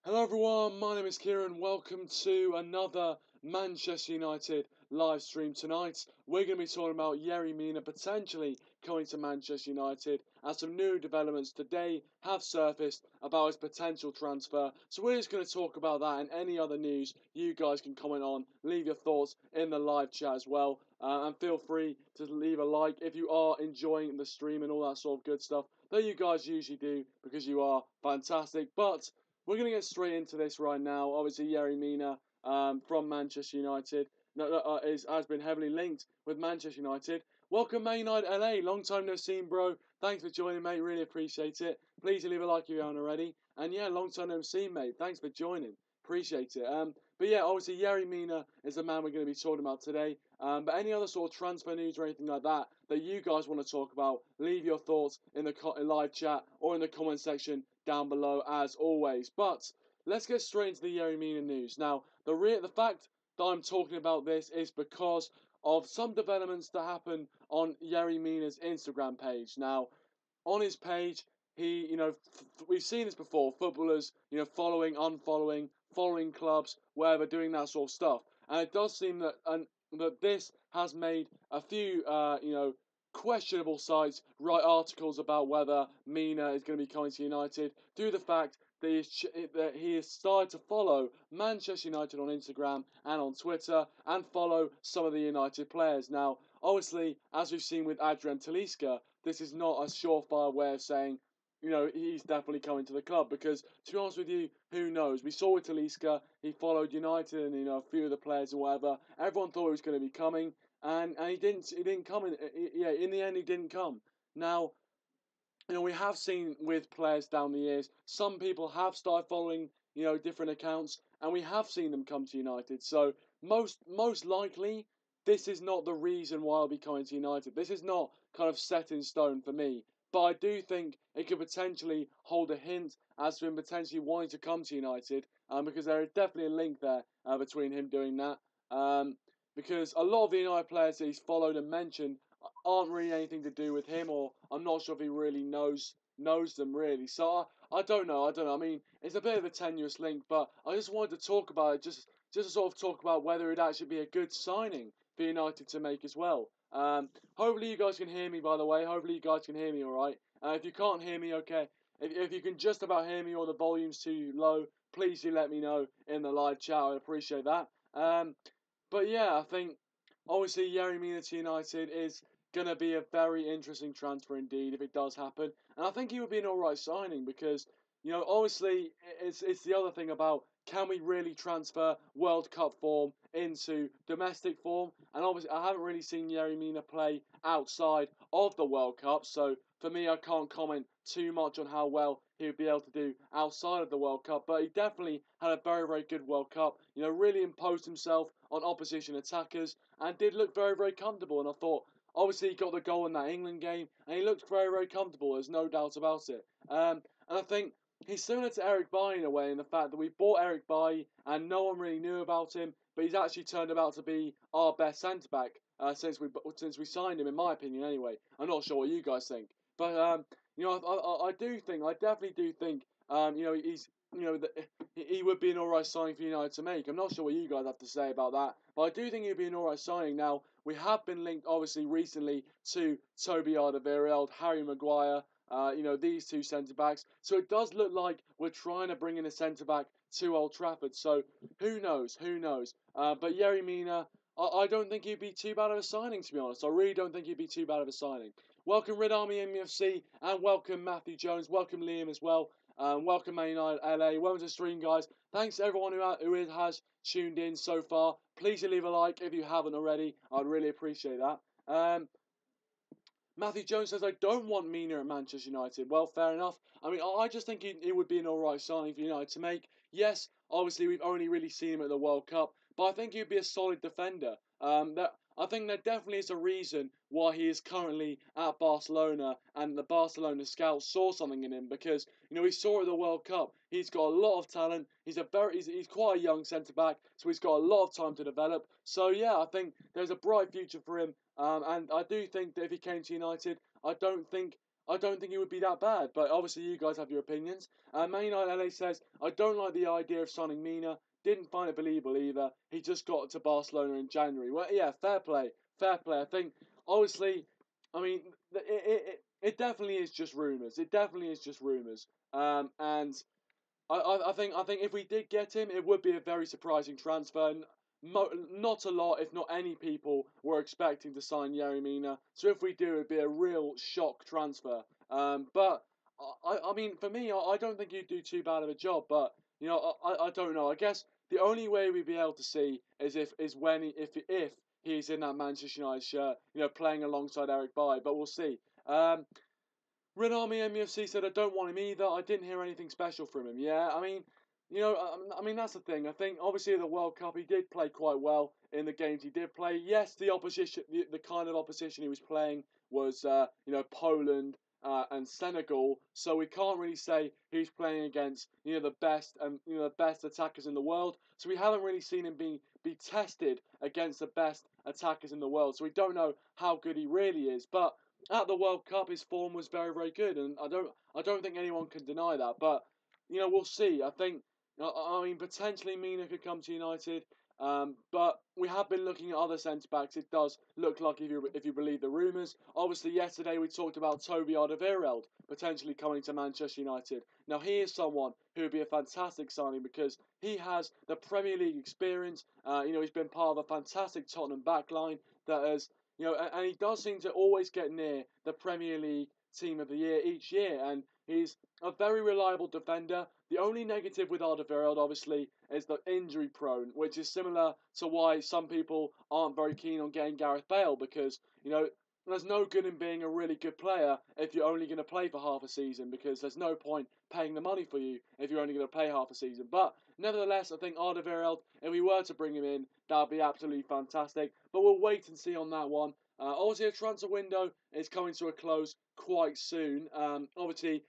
Hello everyone, my name is Kieran. Welcome to another Manchester United live stream tonight. We're going to be talking about Yerry Mina potentially coming to Manchester United, as some new developments today have surfaced about his potential transfer. So we're just going to talk about that and any other news you guys can comment on. Leave your thoughts in the live chat as well. And feel free to leave a like if you are enjoying the stream and all that sort of good stuff that you guys usually do, because you are fantastic. But we're going to get straight into this right now. Obviously, Yerry Mina from Manchester United has been heavily linked with Manchester United. Welcome, ManUnited LA. Long time no seen, bro. Thanks for joining, mate. Really appreciate it. Please leave a like if you haven't already. And yeah, long time no seen, mate. Thanks for joining. Appreciate it. But yeah, obviously, Yerry Mina is the man we're going to be talking about today. But any other sort of transfer news or anything like that that you guys want to talk about, leave your thoughts in the live chat or in the comment section down below as always. But let's get straight into the Yerry Mina news. Now, the fact that I'm talking about this is because of some developments that happened on Yerry Mina's Instagram page. Now, on his page, we've seen this before. Footballers, following, unfollowing, following clubs, wherever, doing that sort of stuff. And it does seem that this has made a few, questionable sites write articles about whether Mina is going to be coming to United, due to the fact that he has started to follow Manchester United on Instagram and on Twitter, and follow some of the United players. Now, obviously, as we've seen with Adrian Talisca, this is not a surefire way of saying, he's definitely coming to the club, because, to be honest with you, who knows? We saw with Talisca, he followed United and, a few of the players and whatever. Everyone thought he was going to be coming, and he didn't come. In the end, he didn't come. Now, we have seen with players down the years, some people have started following, different accounts, and we have seen them come to United. So most likely, this is not the reason why I'll be coming to United. This is not kind of set in stone for me. But I do think it could potentially hold a hint as to him potentially wanting to come to United, because there is definitely a link there between him doing that. Because a lot of the United players that he's followed and mentioned aren't really anything to do with him, or I'm not sure if he really knows them really. So I don't know. I mean, it's a bit of a tenuous link, but I just wanted to talk about it, just to sort of talk about whether it'd actually be a good signing for United to make as well. Hopefully you guys can hear me, by the way. Hopefully you guys can hear me all right. If you can't hear me, okay. If you can just about hear me or the volume's too low, please do let me know in the live chat. I'd appreciate that. But yeah, I think obviously Yerry Mina to United is going to be a very interesting transfer indeed if it does happen. And I think he would be an alright signing, because, obviously it's the other thing about, can we really transfer World Cup form into domestic form? And obviously I haven't really seen Yerry Mina play outside of the World Cup, so for me I can't comment too much on how well he would be able to do outside of the World Cup. But he definitely had a very, very good World Cup. Really imposed himself on opposition attackers and did look very, very comfortable. And I thought, obviously, he got the goal in that England game, and he looked very, very comfortable. There's no doubt about it. And I think he's similar to Eric Bailly in a way, in the fact that we bought Eric Bailly and no one really knew about him, but he's actually turned out to be our best centre back since we signed him, in my opinion. Anyway, I'm not sure what you guys think, but I definitely do think, he's. That he would be an alright signing for United to make. I'm not sure what you guys have to say about that, but I do think he'd be an alright signing. Now, we have been linked, obviously, recently to Toby Alderweireld, Harry Maguire, these two centre-backs. So it does look like we're trying to bring in a centre-back to Old Trafford. So who knows? But Yerry Mina, I don't think he'd be too bad of a signing, to be honest. I really don't think he'd be too bad of a signing. Welcome Red Army MFC, and welcome Matthew Jones, welcome Liam as well. Welcome ManUnited LA, welcome to the stream, guys. Thanks to everyone who has tuned in so far. Please leave a like if you haven't already. I'd really appreciate that. Matthew Jones says, I don't want Mina at Manchester United. Well, fair enough. I mean, I just think it would be an alright signing for United to make. Yes, obviously, we've only really seen him at the World Cup, but I think he'd be a solid defender. I think there definitely is a reason why he is currently at Barcelona, and the Barcelona scouts saw something in him, because we saw at the World Cup he's got a lot of talent. He's quite a young centre back, so he's got a lot of time to develop. So yeah, I think there's a bright future for him, and I do think that if he came to United, I don't think I don't think he would be that bad. But obviously, you guys have your opinions. Man United LA says, I don't like the idea of signing Mina. Didn't find it believable either. He just got to Barcelona in January. Well, yeah, fair play. Fair play. I think, obviously, I mean, it definitely is just rumours. It definitely is just rumours. And I think if we did get him, it would be a very surprising transfer. Not a lot, if not any people, were expecting to sign Yerry Mina. So if we do, it'd be a real shock transfer. But I mean, for me, I don't think he'd do too bad of a job. But you know, I don't know. I guess the only way we'd be able to see is if he's in that Manchester United shirt, you know, playing alongside Eric Bailly. But we'll see. Red Army MUFC said, I don't want him either. I didn't hear anything special from him. Yeah, I mean, you know, I mean, that's the thing. I think, obviously, at the World Cup, he did play quite well in the games he did play. Yes, the opposition, the kind of opposition he was playing was, you know, Poland and Senegal. So we can't really say he's playing against, you know, the best and, you know, the best attackers in the world. So we haven't really seen him be tested against the best attackers in the world. So we don't know how good he really is. But at the World Cup, his form was very, very good, and I don't think anyone can deny that. But you know, we'll see. I think, I mean, potentially Mina could come to United, but we have been looking at other centre backs. It does look like, if you believe the rumours. Obviously, yesterday we talked about Toby Alderweireld potentially coming to Manchester United. Now, he is someone who would be a fantastic signing because he has the Premier League experience. You know, he's been part of a fantastic Tottenham backline that has, you know, and he does seem to always get near the Premier League Team of the Year each year, and he's a very reliable defender. The only negative with Alderweireld, obviously, is the injury prone, which is similar to why some people aren't very keen on getting Gareth Bale, because, you know, there's no good in being a really good player if you're only going to play for half a season, because there's no point paying the money for you if you're only going to play half a season. But nevertheless, I think Alderweireld, if we were to bring him in, that would be absolutely fantastic. But we'll wait and see on that one. Obviously, a transfer window is coming to a close quite soon. Obviously,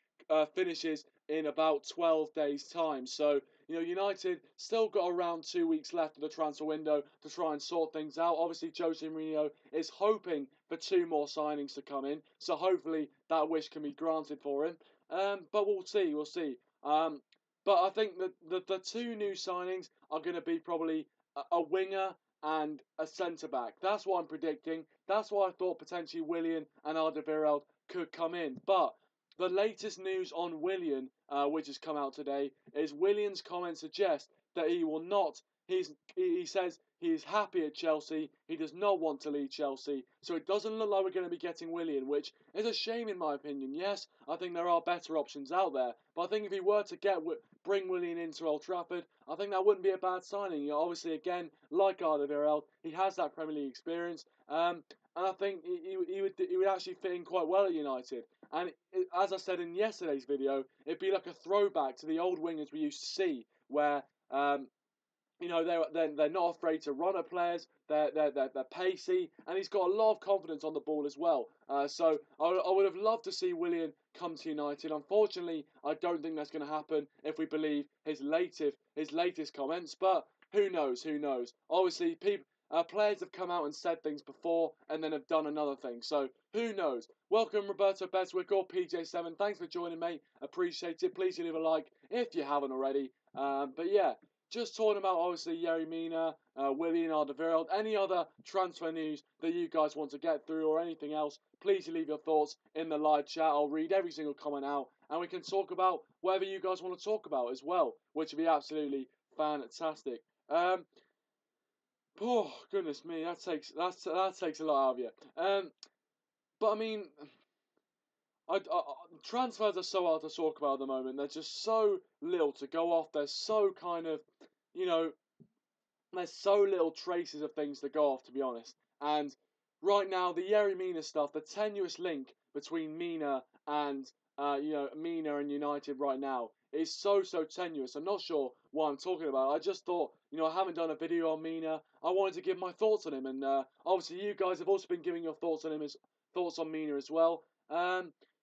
finishes in about 12 days' time. So, you know, United still got around 2 weeks left of the transfer window to try and sort things out. Obviously, Jose Mourinho is hoping for 2 more signings to come in. So hopefully that wish can be granted for him. But we'll see, we'll see. But I think that the 2 new signings are going to be probably a winger and a centre-back. That's what I'm predicting. That's why I thought potentially Willian and Alderweireld could come in. But the latest news on Willian, which has come out today, is Willian's comments suggest that he will not. He says he is happy at Chelsea. He does not want to leave Chelsea. So it doesn't look like we're going to be getting Willian, which is a shame in my opinion. Yes, I think there are better options out there. But I think if he were to bring Willian into Old Trafford, I think that wouldn't be a bad signing. You know, obviously, again, like Alderweireld, he has that Premier League experience. And I think he would actually fit in quite well at United. And as I said in yesterday's video, it'd be like a throwback to the old wingers we used to see, where you know, they're not afraid to run at players. They're pacey, and he's got a lot of confidence on the ball as well. So I would have loved to see Willian come to United. Unfortunately, I don't think that's going to happen if we believe his latest comments. But who knows? Who knows? Obviously, players have come out and said things before, and then have done another thing. So who knows? Welcome, Roberto Beswick or PJ7. Thanks for joining, mate. Appreciate it. Please leave a like if you haven't already. But yeah. Just talking about, obviously, Yerry Mina, Willian Alderweireld, any other transfer news that you guys want to get through or anything else, please leave your thoughts in the live chat. I'll read every single comment out, and we can talk about whatever you guys want to talk about as well, which would be absolutely fantastic. Oh, goodness me, that takes a lot out of you. But, I mean, transfers are so hard to talk about at the moment. There's just so little to go off. There's so kind of, you know, there's so little traces of things to go off, to be honest. And right now, the Yerry Mina stuff, the tenuous link between Mina and, you know, Mina and United right now is so tenuous. I'm not sure what I'm talking about. I just thought, you know, I haven't done a video on Mina. I wanted to give my thoughts on him, and obviously you guys have also been giving your thoughts on him, thoughts on Mina as well.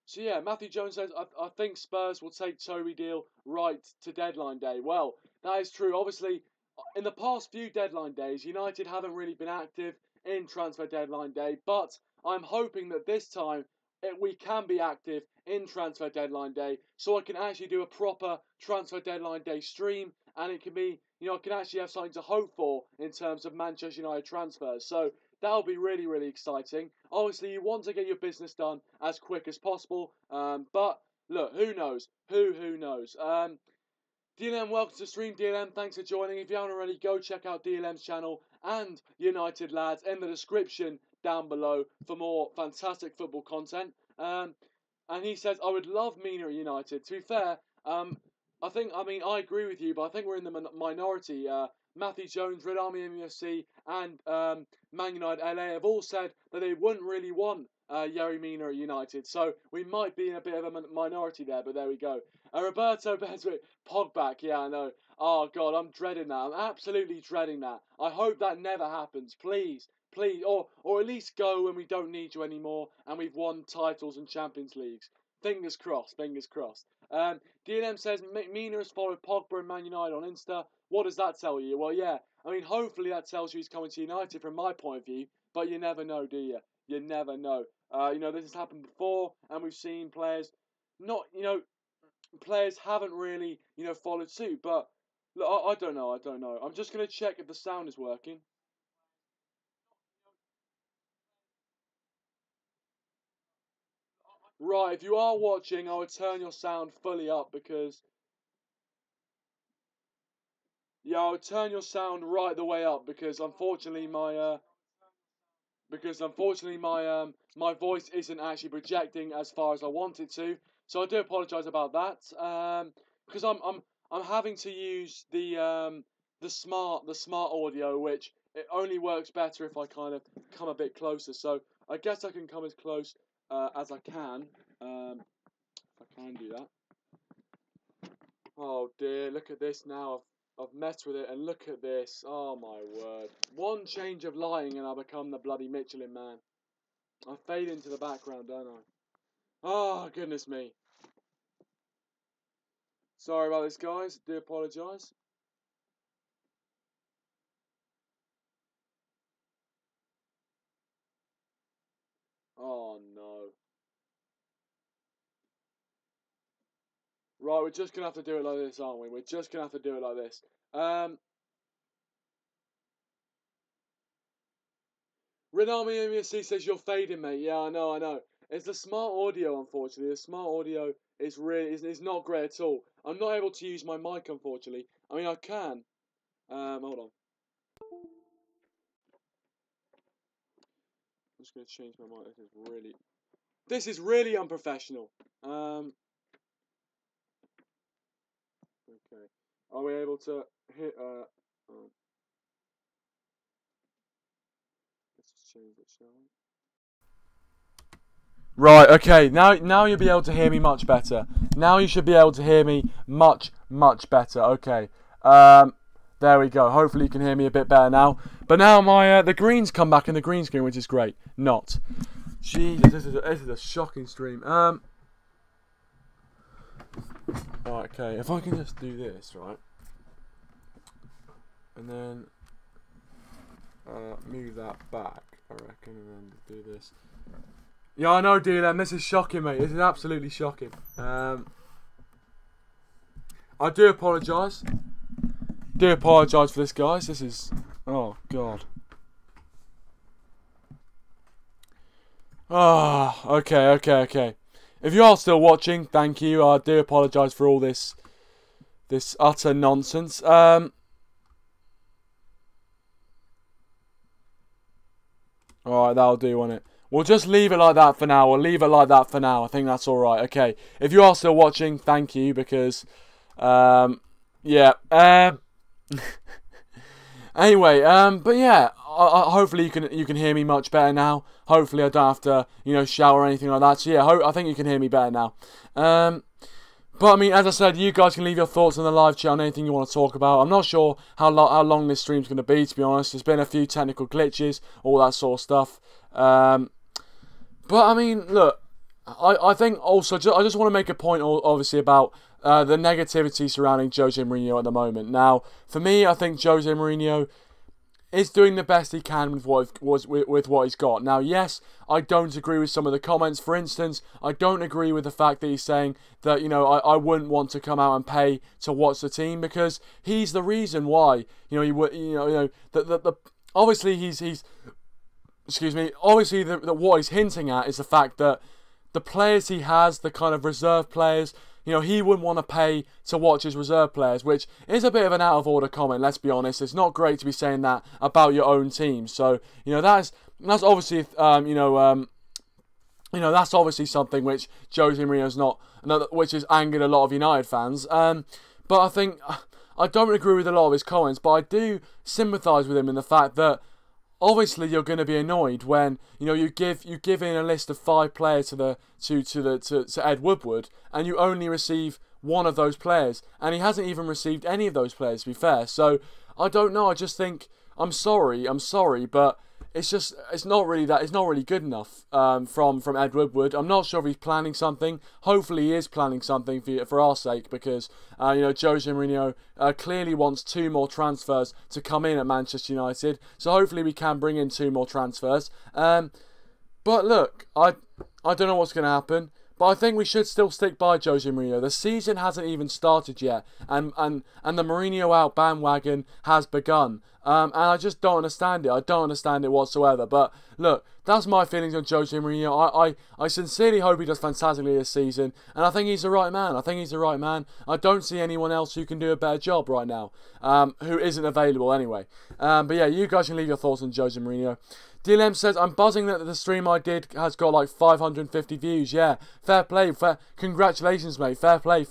So yeah, Matthew Jones says, I think Spurs will take Toby deal right to deadline day. Well, that is true. Obviously, in the past few deadline days, United haven't really been active in transfer deadline day, but I'm hoping that this time we can be active in transfer deadline day, so I can actually do a proper transfer deadline day stream, and it can be, I can actually have something to hope for in terms of Manchester United transfers. So that'll be really, really exciting. Obviously, you want to get your business done as quick as possible, but look, who knows? Who knows? DLM, welcome to the stream. DLM, thanks for joining. If you haven't already, go check out DLM's channel and United Lads in the description down below for more fantastic football content. And he says, I would love Mina at United. To be fair, I agree with you, but I think we're in the minority. Matthew Jones, Red Army MUFC, and Man United LA have all said that they wouldn't really want Yerry Mina at United. So we might be in a bit of a minority there, but there we go. Roberto Beswick, Pogback, yeah, I know. Oh, God, I'm dreading that. I'm absolutely dreading that. I hope that never happens. Please, please. Or at least go when we don't need you anymore and we've won titles and Champions Leagues. Fingers crossed, fingers crossed. DNM says, Mina has followed Pogba and Man United on Insta. What does that tell you? Well, yeah, I mean, hopefully that tells you he's coming to United from my point of view, but you never know, do you? You never know. This has happened before, and we've seen players players haven't really, followed suit. But look, I don't know. I'm just going to check if the sound is working. Right, if you are watching, I would turn your sound fully up because... Yeah, I would turn your sound right the way up because unfortunately my... my voice isn't actually projecting as far as I want it to. So I do apologise about that. Because I'm having to use the smart audio, which it only works better if I kind of come a bit closer. So I guess I can come as close as I can. If I can do that. Oh dear, look at this now. I've messed with it, and look at this. Oh my word. One change of lighting and I become the bloody Michelin Man. I fade into the background, don't I? Oh, goodness me. Sorry about this, guys. I do apologise. Oh, no. Right, we're just going to have to do it like this, aren't we? We're just going to have to do it like this. Renami MSC says you're fading, mate. Yeah, I know. It's the smart audio, unfortunately. The smart audio is not great at all. I'm not able to use my mic, unfortunately. I mean, I can. Hold on. I'm just going to change my mic. This is really unprofessional. Okay. Are we able to hit? Let's just change it, shall we? Right, okay, now you'll be able to hear me much better. Now you should be able to hear me much better. Okay, there we go. Hopefully you can hear me a bit better now. But now the green's come back in the green screen, which is great. Not. Jesus, this is a shocking stream. Right, okay, if I can just do this, right, and then move that back, I reckon, and then do this. Yeah, I know, DLM, this is shocking, mate. This is absolutely shocking. I do apologise. Do apologise for this, guys. This is... Oh, God. Ah, okay. If you are still watching, thank you. I do apologise for all this utter nonsense. Alright, that'll do, won't it? We'll just leave it like that for now. I think that's alright. Okay. If you are still watching, thank you, because, yeah. Anyway, but yeah, hopefully you can hear me much better now. Hopefully I don't have to, shout or anything like that. So yeah, I think you can hear me better now. But I mean, as I said, you guys can leave your thoughts in the live chat on anything you want to talk about. I'm not sure how long this stream's going to be, to be honest. There's been a few technical glitches, all that sort of stuff. But I mean, look, I think also, I just want to make a point, obviously, about the negativity surrounding Jose Mourinho at the moment. Now, for me, I think Jose Mourinho is doing the best he can with what he's got. Now, yes, I don't agree with some of the comments. For instance, I don't agree with the fact that he's saying that, you know, I wouldn't want to come out and pay to watch the team, because he's the reason why. You know, he would. Obviously he's excuse me. Obviously, what he's hinting at is the fact that the players he has, the kind of reserve players, you know, he wouldn't want to pay to watch his reserve players, which is a bit of an out of order comment, let's be honest. It's not great to be saying that about your own team. So, you know, that's obviously, that's obviously something which Jose Mourinho's which has angered a lot of United fans. But I think, I don't agree with a lot of his comments, but I do sympathise with him in the fact that obviously you're going to be annoyed when, you know, you give in a list of 5 players to Ed Woodward, and you only receive one of those players, and he hasn't even received any of those players, to be fair. So I don't know. I just think I'm sorry, but it's not really good enough from Ed Woodward. I'm not sure if he's planning something. Hopefully he is planning something for our sake, because you know, Jose Mourinho clearly wants 2 more transfers to come in at Manchester United. So hopefully we can bring in 2 more transfers. But look, I don't know what's going to happen. But I think we should still stick by Jose Mourinho. The season hasn't even started yet, and the Mourinho out bandwagon has begun. And I just don't understand it. I don't understand it whatsoever. But look, that's my feelings on Jose Mourinho. I sincerely hope he does fantastically this season, and I think he's the right man. I don't see anyone else who can do a better job right now, who isn't available anyway. But yeah, you guys can leave your thoughts on Jose Mourinho. DLM says, I'm buzzing that the stream I did has got like 550 views. Yeah, fair play. Congratulations, mate. Fair play.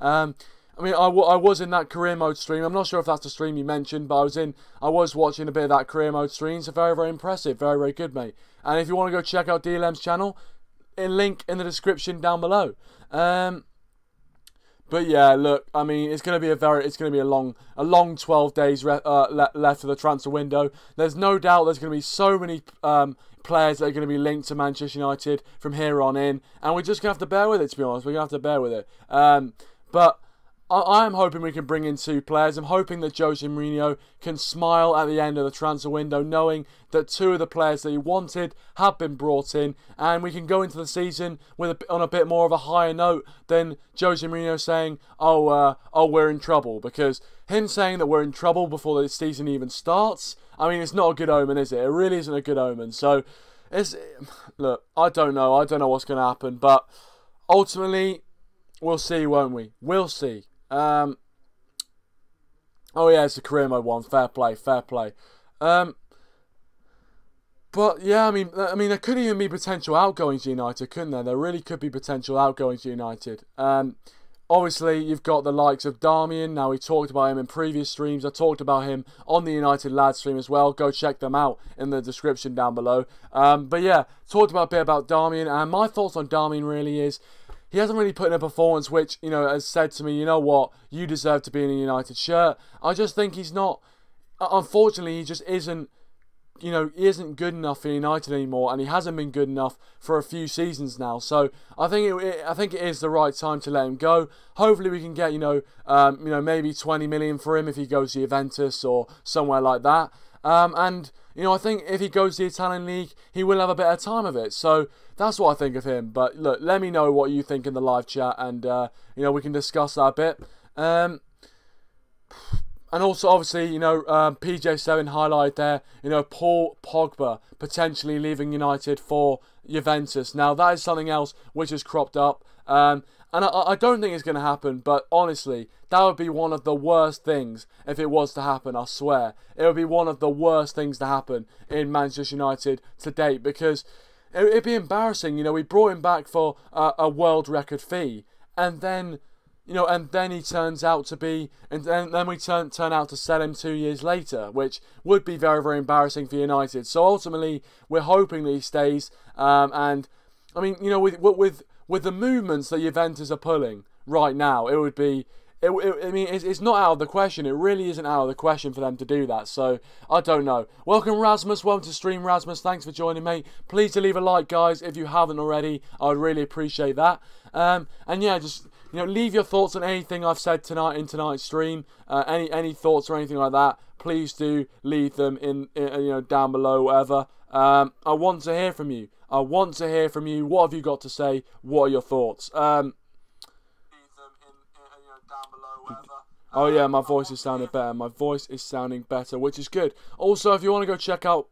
I mean, I was in that career mode stream. I'm not sure if that's the stream you mentioned, but I was watching a bit of that career mode stream. So very, very impressive. Very, very good, mate. And if you want to go check out DLM's channel, link in the description down below. But yeah, look, I mean, it's going to be a long 12 days left of the transfer window. There's no doubt there's going to be so many players that are going to be linked to Manchester United from here on in, and we're just going to have to bear with it, to be honest. We're going to have to bear with it. But I am hoping we can bring in 2 players. I'm hoping that Jose Mourinho can smile at the end of the transfer window, knowing that 2 of the players that he wanted have been brought in, and we can go into the season on a bit more of a higher note than Jose Mourinho saying, "Oh, we're in trouble," because him saying that we're in trouble before the season even starts, I mean, it's not a good omen, is it? It really isn't a good omen. So, look, I don't know. I don't know what's going to happen, but ultimately, we'll see, won't we? We'll see. Oh yeah, it's a career mode one. Fair play. But yeah, I mean, there could even be potential outgoings to United, couldn't there? There really could be potential outgoings to United. Obviously, you've got the likes of Darmian. Now, we talked about him in previous streams. I talked about him on the United Lads stream as well. Go check them out in the description down below. But yeah, talked a bit about Darmian, and my thoughts on Darmian really is, he hasn't really put in a performance which, you know, has said to me, you know what, you deserve to be in a United shirt. I just think he's not, unfortunately, he just isn't, you know, he isn't good enough for United anymore, and he hasn't been good enough for a few seasons now. So I think it is the right time to let him go. Hopefully we can get, maybe 20 million for him if he goes to Juventus or somewhere like that. And you know, I think if he goes to the Italian league, he will have a better time of it. So that's what I think of him. But look, let me know what you think in the live chat, and we can discuss that a bit. And also, obviously, PJ7 highlighted there, Paul Pogba potentially leaving United for Juventus. Now, that is something else which has cropped up. And I don't think it's going to happen, but honestly, that would be one of the worst things if it was to happen, I swear. It would be one of the worst things to happen in Manchester United to date, because it'd be embarrassing. We brought him back for a world record fee, and then he turns out to be, and then we turn out to sell him 2 years later, which would be very, very embarrassing for United. So ultimately, we're hoping that he stays. And I mean, with the movements that Juventus are pulling right now, it would be, it's not out of the question. It really isn't out of the question for them to do that. So I don't know. Welcome, Rasmus. Welcome to stream, Rasmus. Thanks for joining, mate. Please to leave a like, guys, if you haven't already. I would really appreciate that. And yeah, just leave your thoughts on anything I've said tonight in tonight's stream. Any thoughts or anything like that, please do leave them in down below, whatever. I want to hear from you. I want to hear from you. What have you got to say? What are your thoughts? Leave them down below, whatever. Oh yeah, my voice is sounding better. My voice is sounding better, which is good. Also, if you want to go check out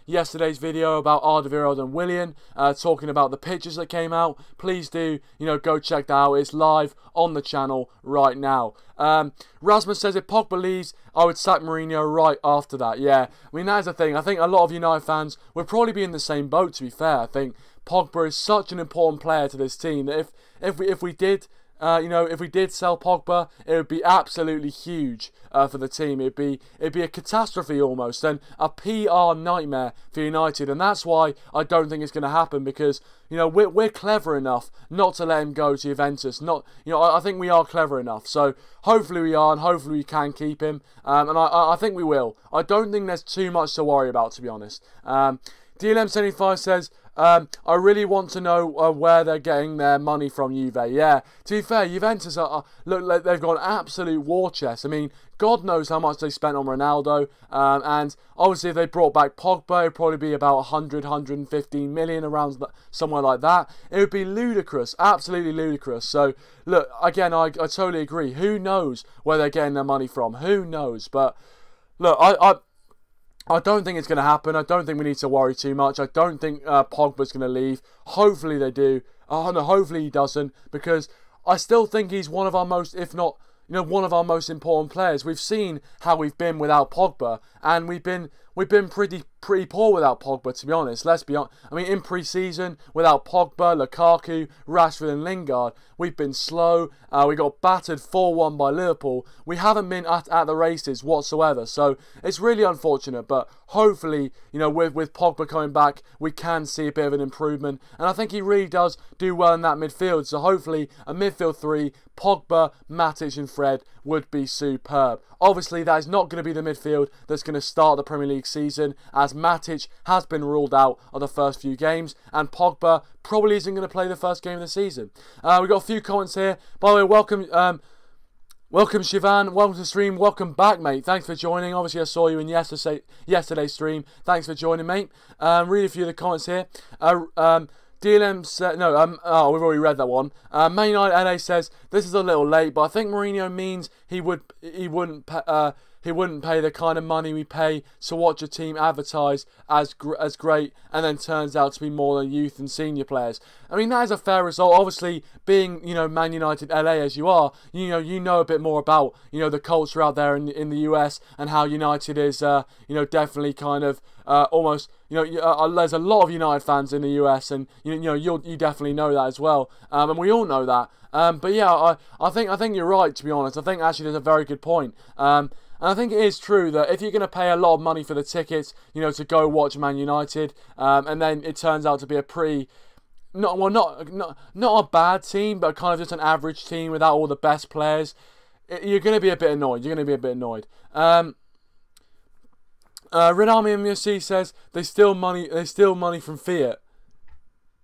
yesterday's video about Alderweireld and Willian, talking about the pictures that came out, please do, go check that out. It's live on the channel right now. Rasmus says, if Pogba leaves, I would sack Mourinho right after that. Yeah, I mean, that's the thing. I think a lot of United fans would probably be in the same boat, to be fair. I think Pogba is such an important player to this team that if we did... if we did sell Pogba, it would be absolutely huge for the team. It'd be a catastrophe almost, and a PR nightmare for United. And that's why I don't think it's going to happen, because we're clever enough not to let him go to Juventus. I think we are clever enough. So hopefully we are, and hopefully we can keep him. And I think we will. I don't think there's too much to worry about, to be honest. DLM75 says, I really want to know where they're getting their money from, Juve. Yeah, to be fair, Juventus look like they've got an absolute war chest. I mean, God knows how much they spent on Ronaldo, and obviously if they brought back Pogba, it'd probably be about 115 million, around somewhere like that. It would be ludicrous, absolutely ludicrous. So look, again, I totally agree. Who knows where they're getting their money from? Who knows? But look, I don't think it's going to happen. I don't think we need to worry too much. I don't think Pogba's going to leave. Hopefully they do. Oh no, hopefully he doesn't, because I still think he's one of our most, if not, one of our most important players. We've seen how we've been without Pogba, and we've been pretty poor without Pogba, to be honest. Let's be honest. I mean, in pre-season, without Pogba, Lukaku, Rashford and Lingard, we've been slow. We got battered 4-1 by Liverpool. We haven't been at the races whatsoever. So it's really unfortunate, but hopefully, with Pogba coming back, we can see a bit of an improvement. And I think he really does do well in that midfield. So hopefully, a midfield three, Pogba, Matic and Fred, would be superb. Obviously, that is not going to be the midfield that's going to start the Premier League season, as Matic has been ruled out of the first few games, and Pogba probably isn't going to play the first game of the season. We've got a few comments here. By the way, welcome Shivan, welcome to the stream, welcome back, mate. Thanks for joining. Obviously, I saw you in yesterday's stream. Thanks for joining, mate. Read a few of the comments here. DLM said, no, we've already read that one. ManUnited LA says, this is a little late, but I think Mourinho means he wouldn't pay the kind of money we pay to watch a team advertise as great, and then turns out to be more than youth and senior players. I mean, that is a fair result. Obviously, being Man United LA as you are, you know a bit more about the culture out there in the US, and how United is definitely kind of almost there's a lot of United fans in the US, and you definitely know that as well, and we all know that. But yeah, I think you're right, to be honest. I think actually there's a very good point. And I think it is true that if you're going to pay a lot of money for the tickets, to go watch Man United, and then it turns out to be a pretty, not a bad team, but kind of just an average team without all the best players, you're going to be a bit annoyed. Red Army MUC says they steal money from Fiat.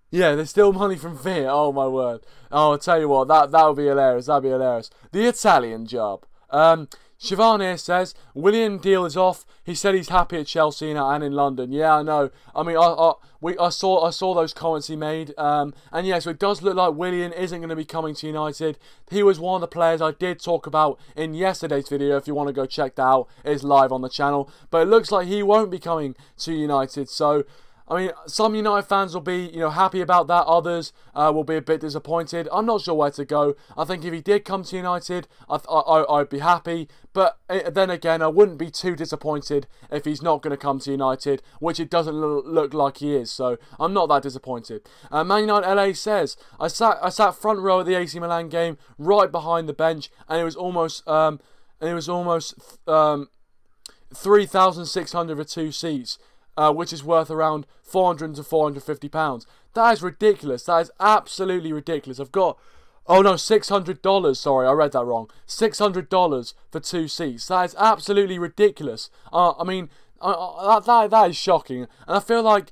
Yeah, they steal money from Fiat. Oh my word. Oh, I'll tell you what, that would be hilarious. That'd be hilarious. The Italian job. Siobhan here says, Willian deal is off. He said he's happy at Chelsea and in London. Yeah, I know. I mean, I saw those comments he made. And yeah, so it does look like Willian isn't going to be coming to United. He was one of the players I did talk about in yesterday's video. If you want to go check that out, it's live on the channel. But it looks like he won't be coming to United. So, I mean, some United fans will be, happy about that. Others will be a bit disappointed. I'm not sure where to go. I think if he did come to United, I'd be happy. But then again, I wouldn't be too disappointed if he's not going to come to United, which it doesn't look like he is. So I'm not that disappointed. Man United LA says, I sat front row at the AC Milan game, right behind the bench, and it was almost 3,600 for 2 seats. Which is worth around £400 to £450. That is ridiculous. That is absolutely ridiculous. I've got, oh no, $600. Sorry, I read that wrong. $600 for 2 seats. That is absolutely ridiculous. I mean, that is shocking. And I feel like,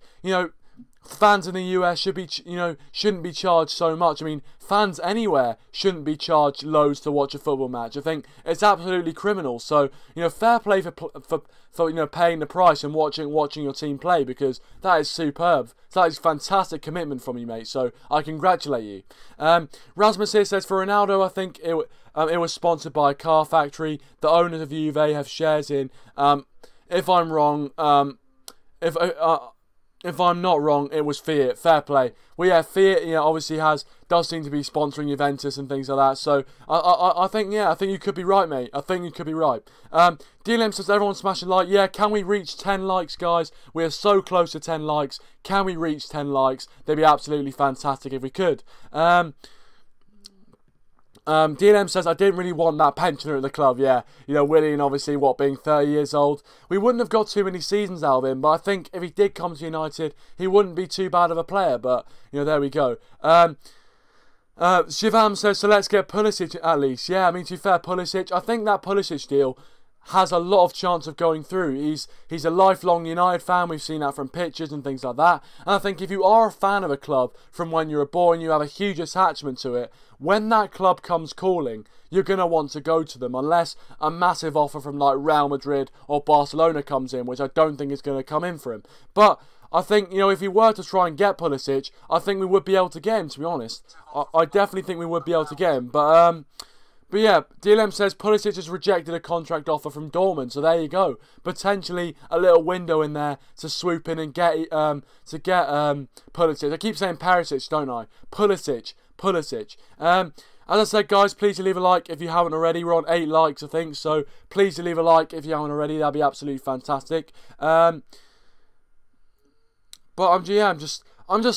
fans in the US should be, shouldn't be charged so much. I mean, fans anywhere shouldn't be charged loads to watch a football match. I think it's absolutely criminal. So, fair play for paying the price and watching your team play, because that is superb. That is fantastic commitment from you, mate. So I congratulate you. Rasmus here says, for Ronaldo, I think it was sponsored by a car factory. The owners of Juve have shares in. If I'm wrong, if I'm not wrong, it was Fiat. Fair play. Well, yeah, Fiat, obviously does seem to be sponsoring Juventus and things like that. So I think you could be right, mate. I think you could be right. DLM says, everyone smash a like. Yeah, can we reach 10 likes, guys? We are so close to 10 likes. Can we reach 10 likes? They'd be absolutely fantastic if we could. DLM says, I didn't really want that pensioner at the club. Yeah, Willian, obviously, being 30 years old. We wouldn't have got too many seasons out of him, but I think if he did come to United, he wouldn't be too bad of a player. But, there we go. Shivam says, so let's get Pulisic at least. Yeah, I mean, to be fair, Pulisic, I think that Pulisic deal has a lot of chance of going through. He's a lifelong United fan. We've seen that from pictures and things like that. And I think if you are a fan of a club from when you're a boy and you have a huge attachment to it, when that club comes calling, you're going to want to go to them, unless a massive offer from like Real Madrid or Barcelona comes in, which I don't think is going to come in for him. But I think, if you were to try and get Pulisic, I think we would be able to get him, to be honest. I definitely think we would be able to get him. But yeah, DLM says Pulisic has rejected a contract offer from Dortmund, so there you go. Potentially a little window in there to swoop in and get Pulisic. I keep saying Perisic, don't I? Pulisic. As I said, guys, please do leave a like if you haven't already. We're on 8 likes, I think, so please do leave a like if you haven't already. That'd be absolutely fantastic. But I'm just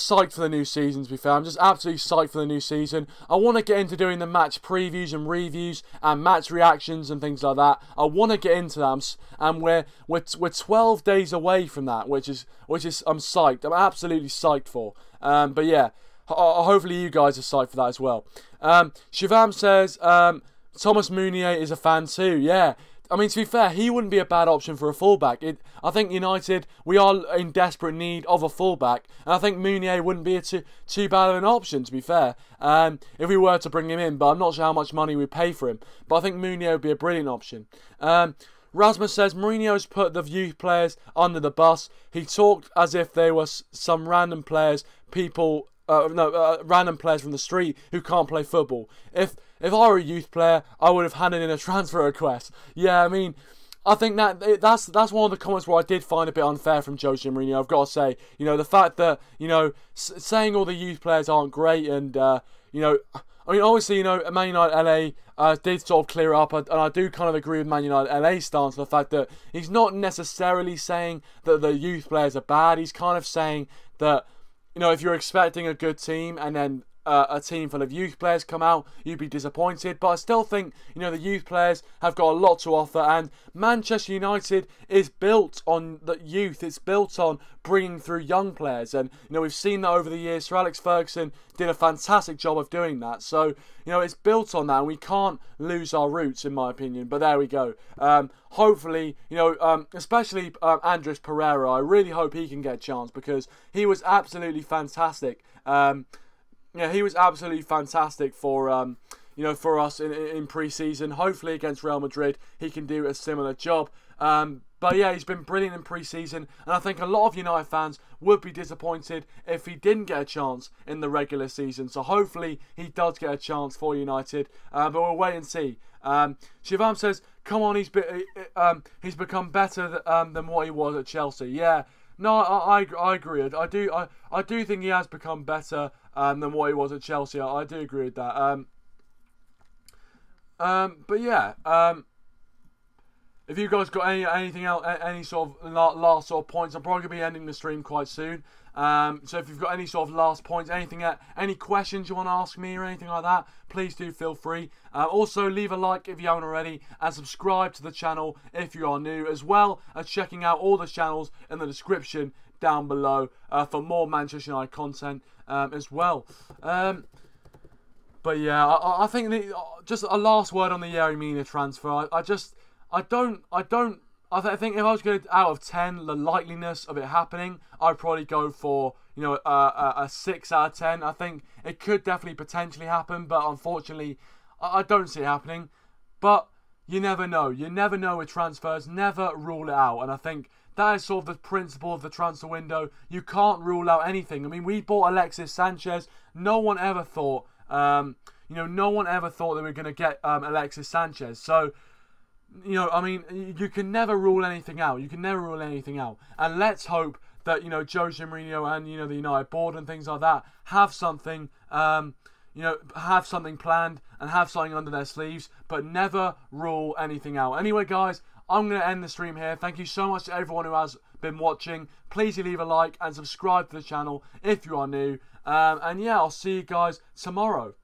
psyched for the new season, to be fair. I'm just absolutely psyched for the new season. I want to get into doing the match previews and reviews and match reactions and things like that. I want to get into that, and we're 12 days away from that, which is I'm psyched. I'm absolutely psyched for. But yeah, hopefully you guys are psyched for that as well. Shivam says Thomas Meunier is a fan too. Yeah. I mean, to be fair, he wouldn't be a bad option for a fullback. I think United, we are in desperate need of a fullback, and I think Meunier wouldn't be too bad of an option, to be fair, if we were to bring him in, but I'm not sure how much money we'd pay for him. But I think Meunier would be a brilliant option. Rasmus says, Mourinho's put the youth players under the bus. He talked as if they were some random players, random players from the street who can't play football. If I were a youth player, I would have handed in a transfer request. Yeah, I mean, I think that's one of the comments where I did find a bit unfair from Jose Mourinho. I've got to say, the fact that saying all the youth players aren't great, and I mean, obviously, Man United LA did sort of clear up, and I do kind of agree with Man United LA's stance on the fact that he's not necessarily saying that the youth players are bad. He's kind of saying that, if you're expecting a good team and then a team full of youth players come out, you'd be disappointed. But I still think, the youth players have got a lot to offer, and Manchester United is built on the youth. It's built on bringing through young players, and we've seen that over the years. Sir Alex Ferguson did a fantastic job of doing that. So it's built on that, and we can't lose our roots, in my opinion. But there we go. Hopefully, especially Andres Pereira, I really hope he can get a chance, because he was absolutely fantastic. Yeah, he was absolutely fantastic for for us in pre-season. Hopefully against Real Madrid, he can do a similar job. But yeah, he's been brilliant in pre-season, and I think a lot of United fans would be disappointed if he didn't get a chance in the regular season. So hopefully he does get a chance for United, but we'll wait and see. Shivam says, "Come on, he's become better than what he was at Chelsea." Yeah, no, I agree. I do think he has become better than what he was at Chelsea. I do agree with that. But yeah, if you guys got anything else, any sort of last sort of points, I'm probably gonna be ending the stream quite soon. So if you've got any sort of last points, any questions you want to ask me or anything like that, please do feel free. Also, leave a like if you haven't already, and subscribe to the channel if you are new, as well as checking out all the channels in the description down below for more Manchester United content as well. But yeah, I think just a last word on the Yerry Mina transfer. I I think if I was going to, out of 10, the likeliness of it happening, I'd probably go for, you know, a 6 out of 10. I think it could definitely potentially happen, but unfortunately, I don't see it happening. But you never know. You never know with transfers. Never rule it out. And I think that is sort of the principle of the transfer window. You can't rule out anything. I mean, we bought Alexis Sanchez. No one ever thought, no one ever thought they were going to get Alexis Sanchez. So, you know, I mean, you can never rule anything out. You can never rule anything out. And let's hope that, you know, Jose Mourinho and, you know, the United board and things like that have something, have something planned and have something under their sleeves, but never rule anything out. Anyway, guys, I'm going to end the stream here. Thank you so much to everyone who has been watching. Please leave a like and subscribe to the channel if you are new. And yeah, I'll see you guys tomorrow.